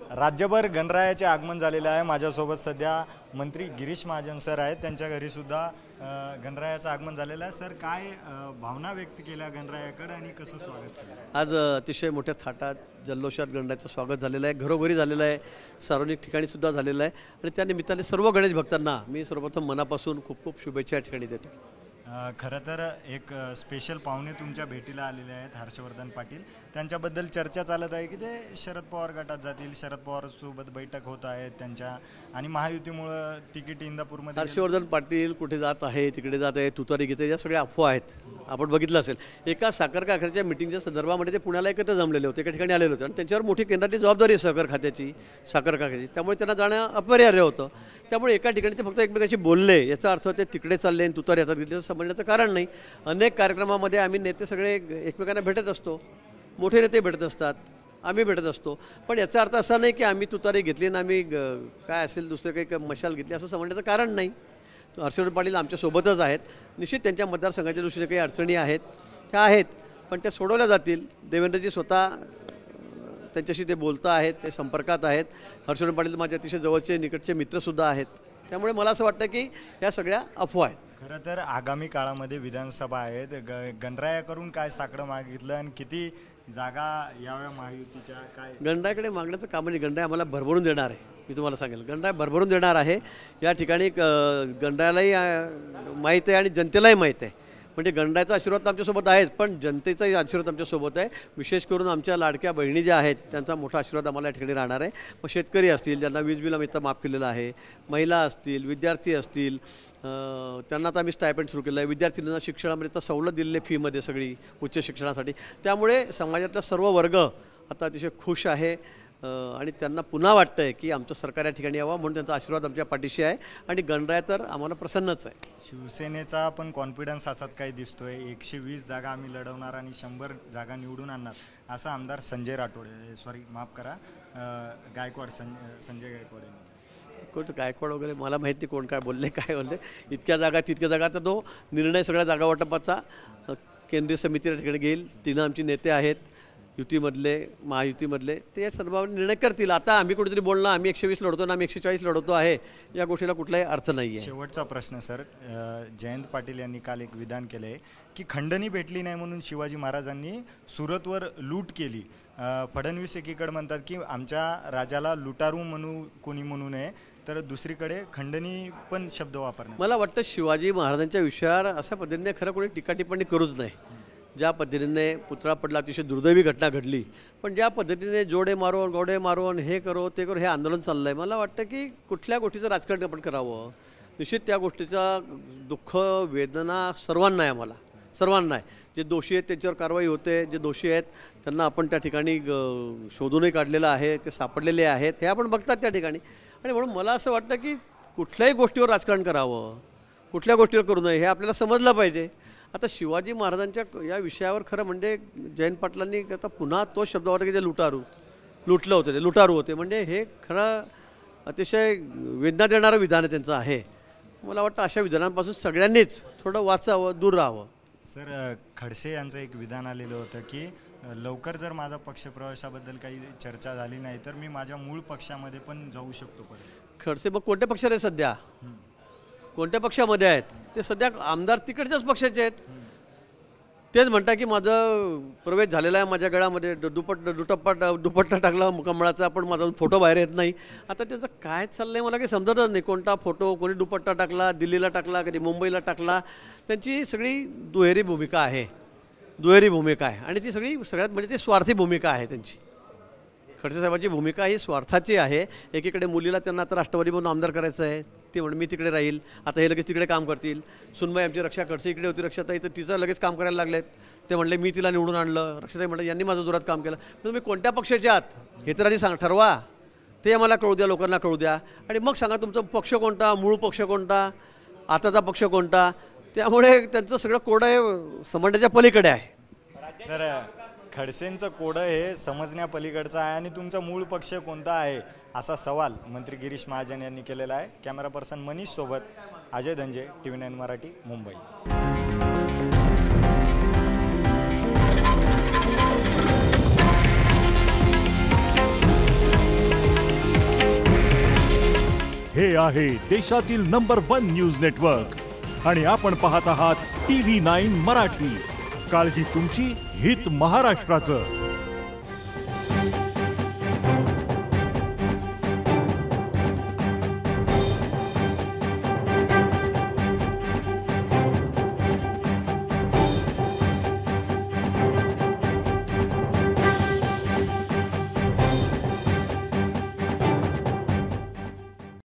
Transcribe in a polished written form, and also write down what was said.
राज्यभर गणरायाचे आगमन झालेले आहे। माझ्यासोबत सध्या मंत्री गिरीश महाजन सर आहेत, त्यांच्या घरी सुद्धा गणरायाचं आगमन झालेलं आहे। सर, काय भावना व्यक्त केल्या गणरायाकडे आणि कसं स्वागत केलं? आज अतिशय मोठ्या थाटात जल्लोषात गणरायाचं स्वागत झालेलं आहे, घरोघरी झालेलं आहे, सार्वजनिक ठिकाणी सुद्धा झालेलं आहे आणि त्या निमित्ताने सर्व गणेश भक्तांना मी सर्वप्रथम मनापासून खूप खूप शुभेच्छा या ठिकाणी देतो। खरं तर एक स्पेशल पाहुणे तुमच्या भेटीला आलेले आहेत, हर्षवर्धन पाटील। त्यांच्याबद्दल चर्चा चालत आहे की ते शरद पवार गटात जातील, शरद पवार सोबत बैठक होत आहे त्यांच्या आणि महायुतीमुळे तिकीट इंदापूरमध्ये। हर्षवर्धन पाटील कुठे जात आहे, तिकडे जात आहे, तुतारी घेते, या सगळ्या अफवा आहेत। आपण बघितलं असेल एका साखर कारखान्याच्या मिटिंगच्या संदर्भामध्ये ते पुण्याला एकत्र जमलेले होते, एका ठिकाणी आलेले होते आणि त्यांच्यावर मोठी केंद्राची जबाबदारी आहे साखर खात्याची, साखर कारखान्याची, त्यामुळे त्यांना जाणं अपरिहार्य होतं। त्यामुळे एका ठिकाणी ते फक्त एकमेकांशी बोलले, याचा अर्थ ते तिकडे चालले आणि तुतारी हातात घेतले समजण्याचं कारण नाही। अनेक कार्यक्रमामध्ये आम्ही नेते सगळे एकमेकांना भेटत असतो, मोठे नेते भेटत असतात, आम्ही भेटत असतो, पण याचा अर्थ असा नाही की आम्ही तुतारी घेतली आणि आम्ही काय असेल दुसरं काही मशाल घेतली असं समजण्याचं कारण नाही। हर्षवर्धन पाटील आमच्यासोबतच आहेत, निश्चित त्यांच्या मतदारसंघाच्या दृष्टीने काही अडचणी आहेत त्या आहेत, पण त्या सोडवल्या जातील। देवेंद्रजी स्वतः त्यांच्याशी ते बोलता आहेत, ते संपर्कात आहेत। हर्षवर्धन पाटील माझे अतिशय जवळचे निकटचे मित्रसुद्धा आहेत, त्यामुळे मला असं वाटतं की या सगळ्या अफवा आहेत। खरं तर आगामी काळामध्ये विधानसभा आहेत, गणरायाकडून काय साकडं मागितलं आणि किती जागा याव्या महायुतीच्या, काय गणरायाकडे मागण्याचं काम म्हणजे गणराय आम्हाला भरभरून देणार आहे। मी तुम्हाला सांगेल गणराय भरभरून देणार आहे। या ठिकाणी गणरायालाही माहीत आहे आणि जनतेलाही माहीत आहे, म्हणजे गणरायाचा आशीर्वाद आमच्यासोबत आहेच, पण जनतेचाही आशीर्वाद आमच्यासोबत आहे। विशेष करून आमच्या लाडक्या बहिणी ज्या आहेत त्यांचा मोठा आशीर्वाद आम्हाला या ठिकाणी राहणार आहे। मग शेतकरी असतील ज्यांना वीज बिल आम्ही आता माफ केलेलं आहे, महिला असतील, विद्यार्थी असतील, त्यांना आता आम्ही स्टायपेंड सुरू केलं आहे, विद्यार्थ्यांना शिक्षणामध्ये आता सवलत दिलेली आहे फीमध्ये सगळी उच्च शिक्षणासाठी। त्यामुळे समाजातला सर्व वर्ग आता अतिशय खुश आहे आणि त्यांना पुन्हा वाटतं आहे की आमचं सरकार या ठिकाणी यावं, म्हणून त्यांचा आशीर्वाद आमच्या पाठीशी आहे आणि गणराय तर आम्हाला प्रसन्नच आहे। शिवसेनेचा पण कॉन्फिडन्स असाच काही दिसतोय, 120 जागा आम्ही लढवणार आणि 100 जागा निवडून आणणार, असं आमदार संजय राठोडे गायकवाड संजय गायकवाड यांनी। कोण गायकवाड वगैरे मला माहिती कोण काय बोलले, काय बोलले, इतक्या जागा तितक्या जागा, तर तो निर्णय सगळ्या जागा वाटपाचा केंद्रीय समिती ठिकाणी घेईल। तिनं आमची नेते आहेत युतीमधले, महायुतीमधले, ते सर्व निर्णय करतील। आता आम्ही कुठेतरी बोलणं आम्ही 120 लढतो ना आम्ही 140 लढवतो आहे, या गोष्टीला कुठलाही अर्थ नाही आहे। शेवटचा प्रश्न सर, जयंत पाटील यांनी काल एक विधान केलं आहे की खंडणी भेटली नाही म्हणून शिवाजी महाराजांनी सुरतवर लूट केली। फडणवीस एकीकडे म्हणतात की आमच्या राजाला लुटारू कोणी म्हणू नये, तर दुसरीकडे खंडणी पण शब्द वापरणे। मला वाटतं शिवाजी महाराजांच्या विषयावर अशा पद्धतीने खरं कोणी टीका टिप्पणी करूच नाही। ज्या पद्धतीने पुतळा पडला अतिशय दुर्दैवी घटना घडली, पण ज्या पद्धतीने जोडे मारून गोडे मारून हे करो ते करो हे आंदोलन चाललं आहे, मला वाटतं की कुठल्या गोष्टीचं राजकारण आपण करावं। निश्चित त्या गोष्टीचा दुःख वेदना सर्वांना आहे, आम्हाला सर्वांना आहे। जे दोषी आहेत त्यांच्यावर कारवाई होते, जे दोषी आहेत त्यांना आपण त्या ठिकाणी शोधूनही काढलेलं आहे, ते सापडलेले आहेत, हे आपण बघतात त्या ठिकाणी। आणि म्हणून मला असं वाटतं की कुठल्याही गोष्टीवर राजकारण करावं, कुठल्या गोष्टीवर करू नये हे आपल्याला समजलं पाहिजे। आता शिवाजी महाराजांच्या या विषयावर खरं म्हणजे जयंत पाटलांनी आता पुन्हा तो शब्द वाटतं की ते लुटलं होतं, ते लुटारू होते, म्हणजे हे खरं अतिशय वेदना देणारं विधान त्यांचं आहे। मला वाटतं अशा विधानांपासून सगळ्यांनीच थोडं वाचावं, दूर राहावं। सर, खडसे यांचं एक विधान आलेलं होतं की लवकर जर माझा पक्षप्रवेशाबद्दल काही चर्चा झाली नाही तर मी माझ्या मूळ पक्षामध्ये पण जाऊ शकतो। खडसे मग कोणत्या पक्षात आहे सध्या, कोणत्या पक्षामध्ये आहेत? ते सध्या आमदार तिकडच्याच पक्षाचे आहेत। तेच म्हणता की माझं प्रवेश झालेला आहे, माझ्या गळ्यामध्ये दुपट्टा टाकला कमळाचा, पण माझा फोटो बाहेर येत नाही। आता त्याचं काय चाललं आहे मला काही समजतच नाही, कोणता फोटो, कोणी दुपट्टा टाकला, दिल्लीला टाकला, कधी मुंबईला टाकला, त्यांची सगळी दुहेरी भूमिका आहे आणि ती सगळ्यात म्हणजे ती स्वार्थी भूमिका आहे त्यांची। खडसे साहेबांची भूमिका ही स्वार्थाची आहे। एकीकडे मुलीला त्यांना आता राष्ट्रवादी म्हणून आमदार करायचं आहे, ती म्हणून मी तिकडे राहील, आता हे लगेच तिकडे काम करतील। सुनबाई आमची रक्षा खडसे इकडे होती, रक्षाताई, तर तिचं लगेच काम करायला लागलेत, ते म्हणले मी तिला निवडून आणलं, रक्षाताई म्हणलं यांनी माझं जोरात काम केलं। तुम्ही कोणत्या पक्षाचे आहात हे तर आधी ठरवा, ते आम्हाला कळू द्या, लोकांना कळू द्या, आणि मग सांगा तुमचा पक्ष कोणता, मूळ पक्ष कोणता, आताचा पक्ष कोणता। त्यामुळे त्यांचं सगळं कोड आहे समजण्याच्या पलीकडे आहे। तर खडसेंचं कोडं हे समजण्या पलीकडचं आहे आणि तुमचा मूळ पक्ष कोणता आहे असा सवाल मंत्री गिरीश महाजन यांनी केलेला आहे। कॅमेरा पर्सन मनीष सोबत अजय धंजे, TV9 मराठी, मुंबई। हे आहे देशातील नंबर 1 न्यूज नेटवर्क आणि आपण पाहत आहात TV9 मराठी. काळजी तुमची, हित महाराष्ट्राचं.